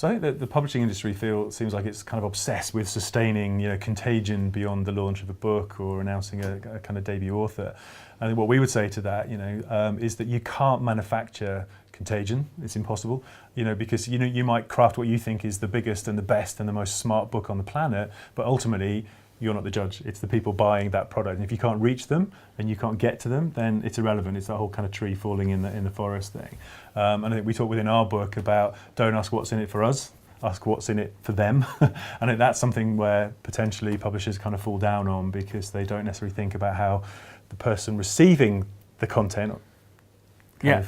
So I think that the publishing industry seems like it's kind of obsessed with sustaining, contagion beyond the launch of a book or announcing a kind of debut author. I think what we would say to that, is that you can't manufacture contagion. It's impossible, because you might craft what you think is the biggest and the best and the most smart book on the planet, but ultimately you're not the judge. It's the people buying that product. And if you can't reach them and you can't get to them, then it's irrelevant. It's that whole kind of tree falling in the forest thing. And I think we talk within our book about don't ask what's in it for us, ask what's in it for them. And I think that's something where potentially publishers kind of fall down on because they don't necessarily think about how the person receiving the content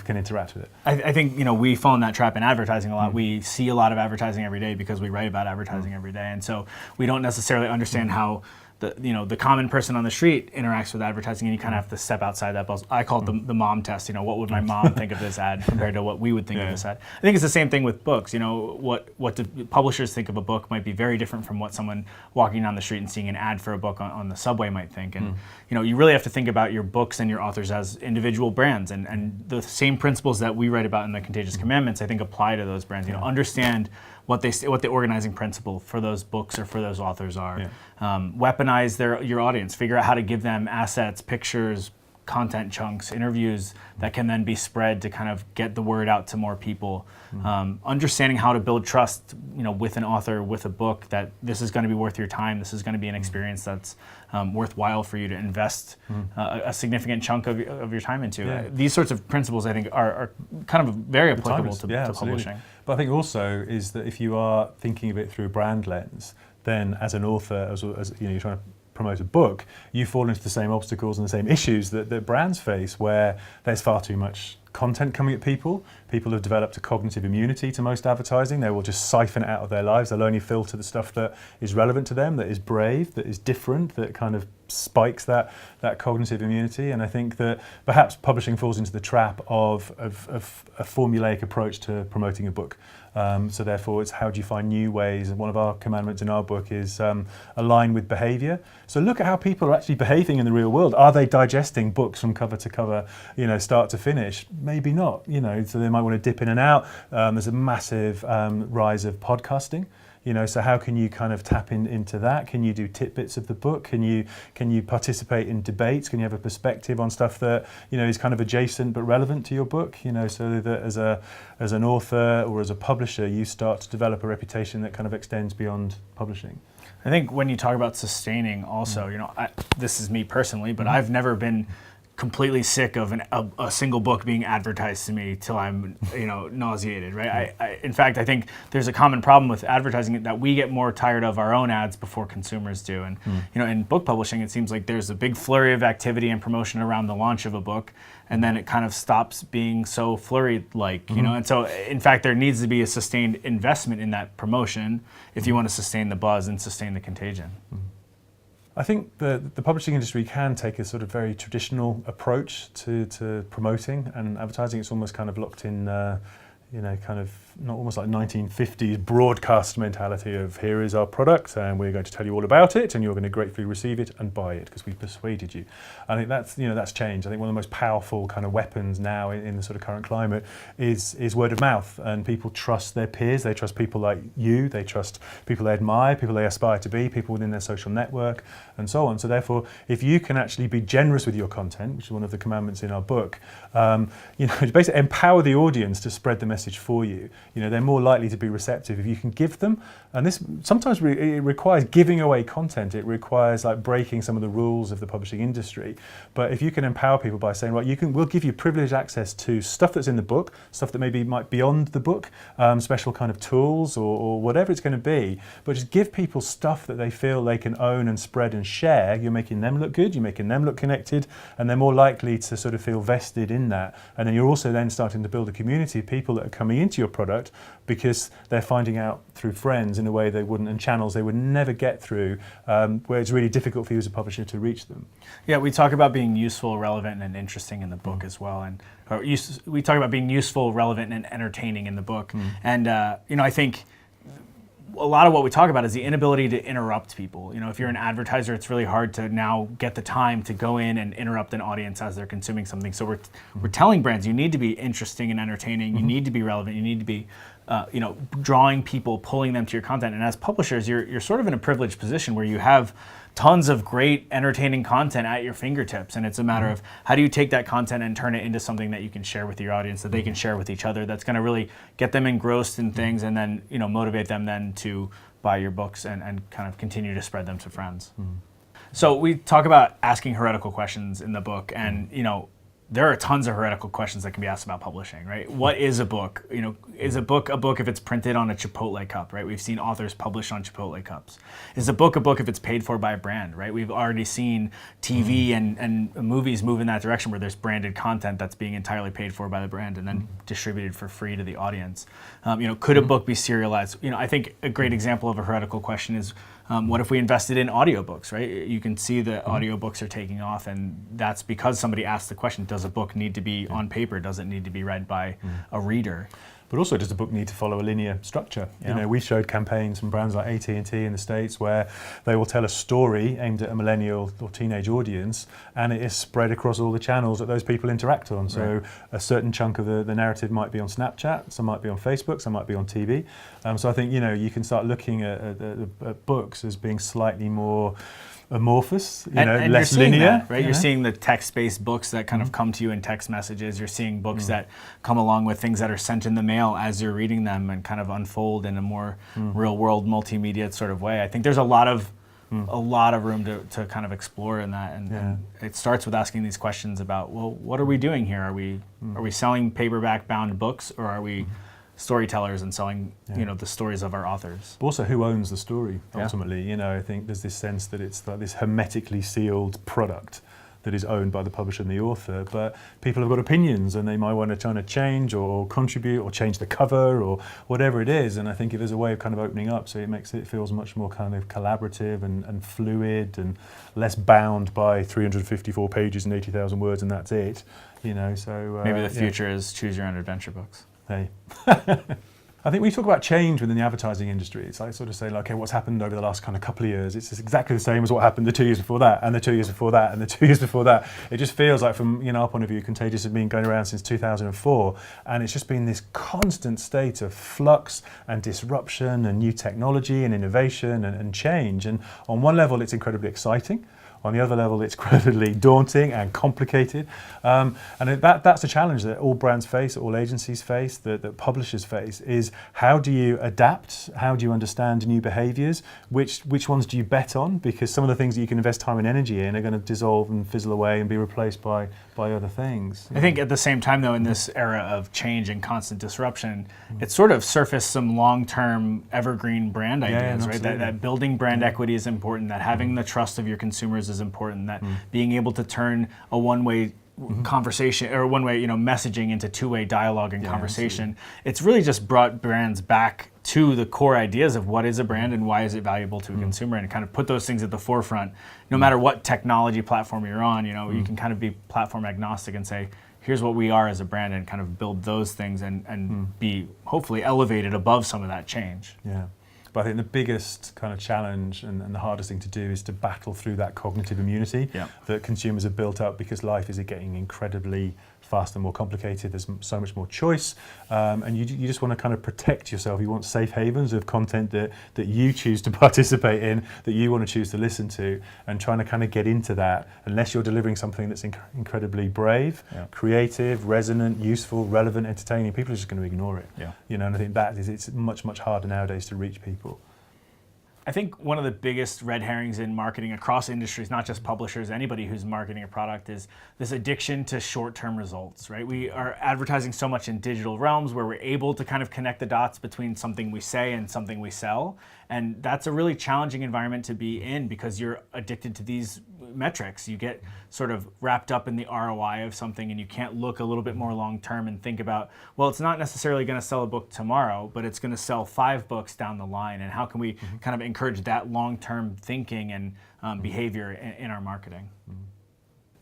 can interact with it. I think we fall in that trap in advertising a lot. We see a lot of advertising every day because we write about advertising every day, and so we don't necessarily understand how the common person on the street interacts with advertising, and you kind of have to step outside that bubble. I call it the mom test. What would my mom think of this ad compared to what we would think of this ad? I think it's the same thing with books. What do publishers think of a book might be very different from what someone walking down the street and seeing an ad for a book on the subway might think. And you really have to think about your books and your authors as individual brands, and the same principles that we write about in the Contagious Commandments, I think, apply to those brands. Understand what the organizing principle for those books or for those authors are. Weaponize your audience. Figure out how to give them assets, pictures, content chunks, interviews that can then be spread to kind of get the word out to more people. Understanding how to build trust, with an author, with a book, that this is going to be worth your time. This is going to be an experience that's worthwhile for you to invest a significant chunk of your time into. These sorts of principles, I think, are kind of very applicable to publishing. But I think also is that if you are thinking of it through a brand lens, then as an author, as you're trying to promote a book, you fall into the same obstacles and the same issues that brands face, where there's far too much content coming at people. People have developed a cognitive immunity to most advertising. They will just siphon it out of their lives. They'll only filter the stuff that is relevant to them, that is brave, that is different, that kind of spikes that cognitive immunity. And I think that perhaps publishing falls into the trap of a formulaic approach to promoting a book. So therefore, it's how do you find new ways? And one of our commandments in our book is align with behavior. So look at how people are actually behaving in the real world. Are they digesting books from cover to cover, start to finish? Maybe not, so they might want to dip in and out. There's a massive rise of podcasting. So how can you kind of tap into that? Can you do tidbits of the book? Can you participate in debates? Can you have a perspective on stuff that is kind of adjacent but relevant to your book? So that as an author or as a publisher, you start to develop a reputation that kind of extends beyond publishing. I think when you talk about sustaining, also, this is me personally, but I've never been completely sick of a single book being advertised to me till I'm nauseated, right? In fact, I think there's a common problem with advertising that we get more tired of our own ads before consumers do. And in book publishing, it seems like there's a big flurry of activity and promotion around the launch of a book, and then it kind of stops being so flurry-like, And so, in fact, there needs to be a sustained investment in that promotion if you want to sustain the buzz and sustain the contagion. I think the publishing industry can take a sort of very traditional approach to promoting and advertising. It's almost kind of locked in, kind of not almost like 1950s broadcast mentality of here is our product and we're going to tell you all about it and you're going to gratefully receive it and buy it because we persuaded you. I think that's changed. I think one of the most powerful kind of weapons now in the sort of current climate is word of mouth, and people trust their peers. They trust people like you. They trust people they admire, people they aspire to be, people within their social network, and so on. So therefore, if you can actually be generous with your content, which is one of the commandments in our book, basically empower the audience to spread the message for you. They're more likely to be receptive if you can give them. And this sometimes it requires giving away content. It requires like breaking some of the rules of the publishing industry. But if you can empower people by saying, right, we'll give you privileged access to stuff that's in the book, stuff that maybe might beyond the book, special kind of tools or whatever it's going to be. But just give people stuff that they feel they can own and spread and share. You're making them look good. You're making them look connected, and they're more likely to sort of feel vested in that. And then you're also then starting to build a community of people that are coming into your product because they're finding out through friends in a way they wouldn't, and channels they would never get through, where it's really difficult for you as a publisher to reach them. Yeah, we talk about being useful, relevant, and interesting in the book as well, and we talk about being useful, relevant, and entertaining in the book. And I think a lot of what we talk about is the inability to interrupt people. If you're an advertiser, it's really hard to now get the time to go in and interrupt an audience as they're consuming something. So we're telling brands, you need to be interesting and entertaining. You need to be relevant. You need to be drawing people, pulling them to your content. And as publishers, you're sort of in a privileged position where you have tons of great, entertaining content at your fingertips. And it's a matter of how do you take that content and turn it into something that you can share with your audience, that they can share with each other, that's going to really get them engrossed in things and then, motivate them then to buy your books and kind of continue to spread them to friends. So we talk about asking heretical questions in the book, and there are tons of heretical questions that can be asked about publishing, right? What is a book? Is a book if it's printed on a Chipotle cup, right? We've seen authors publish on Chipotle cups. Is a book if it's paid for by a brand, right? We've already seen TV and movies move in that direction where there's branded content that's being entirely paid for by the brand and then distributed for free to the audience. Could a book be serialized? I think a great example of a heretical question is, what if we invested in audiobooks, right? You can see that audiobooks are taking off, and that's because somebody asked the question, does a book need to be on paper? Does it need to be read by a reader? But also, does a book need to follow a linear structure? Yeah. We showed campaigns from brands like AT&T in the States where they will tell a story aimed at a millennial or teenage audience, and it is spread across all the channels that those people interact on. So a certain chunk of the narrative might be on Snapchat, some might be on Facebook, some might be on TV. So I think, you can start looking at books as being slightly more amorphous, and less you're seeing linear. That, right? You're seeing the text-based books that kind of come to you in text messages. You're seeing books that come along with things that are sent in the mail as you're reading them and kind of unfold in a more real-world multimedia sort of way. I think there's a lot of room to kind of explore in that, and it starts with asking these questions about, well, what are we doing here? Are we selling paperback-bound books, or are we storytellers and selling the stories of our authors? But also, who owns the story ultimately? I think there's this sense that it's like this hermetically sealed product that is owned by the publisher and the author, but people have got opinions and they might want to try to change or contribute or change the cover or whatever it is. And I think if there's a way of kind of opening up, so it feels much more kind of collaborative and fluid and less bound by 354 pages and 80,000 words and that's it. So maybe the future is choose your own adventure books. Hey. I think we talk about change within the advertising industry. It's like sort of saying, okay, what's happened over the last kind of couple of years? It's just exactly the same as what happened the 2 years before that, and the 2 years before that, and the 2 years before that. It just feels like, from our point of view, Contagious has been going around since 2004, and it's just been this constant state of flux and disruption and new technology and innovation and change. And on one level, it's incredibly exciting. On the other level, it's incredibly daunting and complicated. And that's a challenge that all brands face, all agencies face, that publishers face, is how do you adapt? How do you understand new behaviors? Which ones do you bet on? Because some of the things that you can invest time and energy in are going to dissolve and fizzle away and be replaced by other things. I think at the same time, though, in this era of change and constant disruption, it's sort of surfaced some long-term evergreen brand ideas, right? That building brand equity is important, that having the trust of your consumers is important, that being able to turn a one-way conversation or one-way messaging into two-way dialogue and conversation. Absolutely. It's really just brought brands back to the core ideas of what is a brand and why is it valuable to a consumer, and kind of put those things at the forefront. No matter what technology platform you're on, you can kind of be platform agnostic and say, here's what we are as a brand, and kind of build those things and be hopefully elevated above some of that change. Yeah. But I think the biggest kind of challenge and the hardest thing to do is to battle through that cognitive immunity that consumers have built up, because life is getting incredibly faster and more complicated. There's so much more choice, and you just want to kind of protect yourself. You want safe havens of content that you choose to participate in, that you want to choose to listen to, and trying to kind of get into that, unless you're delivering something that's incredibly brave, creative, resonant, useful, relevant, entertaining, people are just going to ignore it. And I think it's much, much harder nowadays to reach people. I think one of the biggest red herrings in marketing across industries, not just publishers, anybody who's marketing a product, is this addiction to short-term results, right? We are advertising so much in digital realms where we're able to kind of connect the dots between something we say and something we sell. And that's a really challenging environment to be in, because you're addicted to these metrics. You get sort of wrapped up in the ROI of something, and you can't look a little bit more long-term and think about, well, it's not necessarily going to sell a book tomorrow, but it's going to sell 5 books down the line. And how can we kind of encourage that long-term thinking and behavior in our marketing?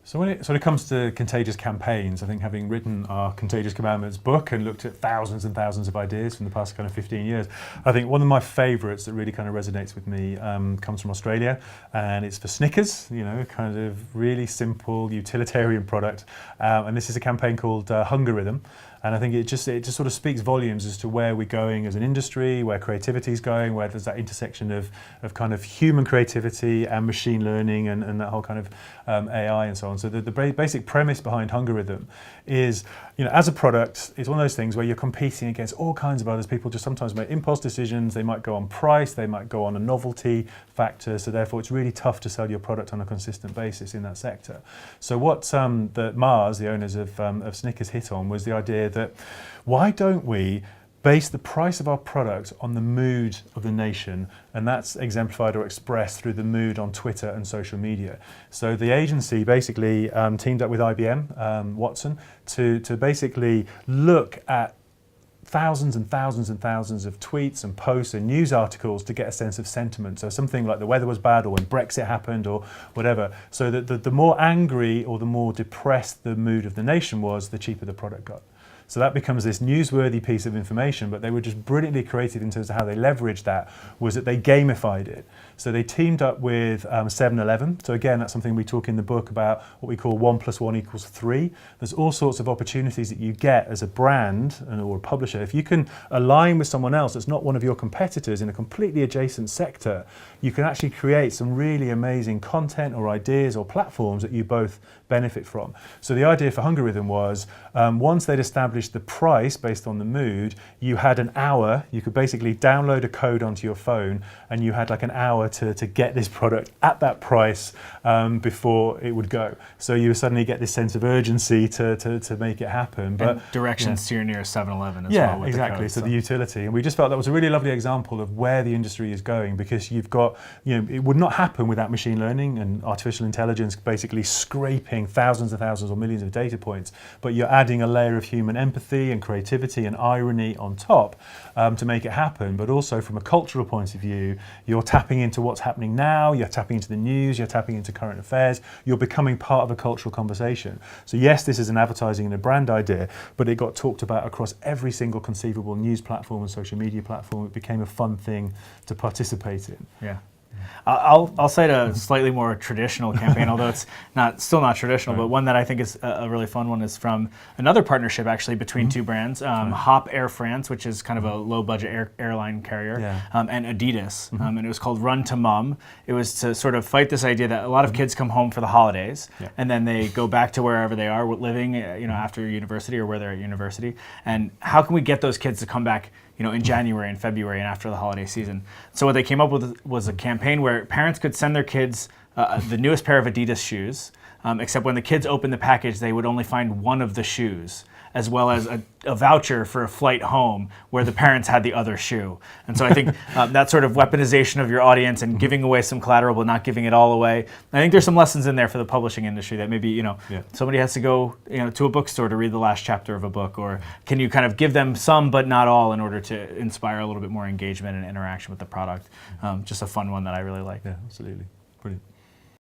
So when it comes to contagious campaigns, I think, having written our Contagious Commandments book and looked at thousands and thousands of ideas from the past kind of 15 years, I think one of my favourites that really kind of resonates with me comes from Australia, and it's for Snickers, kind of really simple utilitarian product. And this is a campaign called Hunger Rhythm. And I think it just sort of speaks volumes as to where we're going as an industry, where creativity is going, where there's that intersection of kind of human creativity and machine learning and that whole kind of AI and so on. So the basic premise behind Hunger Rhythm is, as a product, it's one of those things where you're competing against all kinds of others. People just sometimes make impulse decisions. They might go on price, they might go on a novelty factor. So therefore, it's really tough to sell your product on a consistent basis in that sector. So what the Mars, the owners of Snickers, hit on was the idea that why don't we base the price of our product on the mood of the nation, and that's exemplified or expressed through the mood on Twitter and social media. So the agency basically teamed up with IBM, Watson, to basically look at thousands and thousands and thousands of tweets and posts and news articles to get a sense of sentiment. So something like the weather was bad, or when Brexit happened, or whatever. So that the more angry or the more depressed the mood of the nation was, the cheaper the product got. So that becomes this newsworthy piece of information, but they were just brilliantly creative in terms of how they leveraged that, was that they gamified it. So they teamed up with 7-Eleven. So again, that's something we talk in the book about, what we call 1 + 1 = 3. There's all sorts of opportunities that you get as a brand or a publisher. If you can align with someone else that's not one of your competitors in a completely adjacent sector, you can actually create some really amazing content or ideas or platforms that you both benefit from. So the idea for Hunger Rhythm was, once they'd established the price based on the mood, you had an hour, you could basically download a code onto your phone, and you had like an hour to get this product at that price before it would go. So you suddenly get this sense of urgency to make it happen. But and directions to your nearest 7-Eleven as well. Yeah, with exactly. the code, so the utility. And we just felt that was a really lovely example of where the industry is going, because you've got, it would not happen without machine learning and artificial intelligence basically scraping thousands and thousands or millions of data points, but you're adding a layer of human empathy and creativity and irony on top to make it happen. But also from a cultural point of view, you're tapping into what's happening now, you're tapping into the news, you're tapping into current affairs, you're becoming part of a cultural conversation. So yes, this is an advertising and a brand idea, but it got talked about across every single conceivable news platform and social media platform. It became a fun thing to participate in. Yeah. I'll cite a slightly more traditional campaign, although it's still not traditional, but one that I think is a really fun one is from another partnership actually between two brands, Hop Air France, which is kind of a low-budget airline carrier, and Adidas, and it was called Run to Mum. It was to sort of fight this idea that a lot of kids come home for the holidays, and then they go back to wherever they are living, after university or where they're at university, and how can we get those kids to come back in January and February and after the holiday season. So what they came up with was a campaign where parents could send their kids the newest pair of Adidas shoes, except when the kids opened the package, they would only find one of the shoes, as well as a voucher for a flight home where the parents had the other shoe. And so I think that sort of weaponization of your audience and giving away some collateral but not giving it all away, I think there's some lessons in there for the publishing industry that maybe, somebody has to go to a bookstore to read the last chapter of a book, or can you kind of give them some but not all in order to inspire a little bit more engagement and interaction with the product. Just a fun one that I really like. Yeah, absolutely. Brilliant.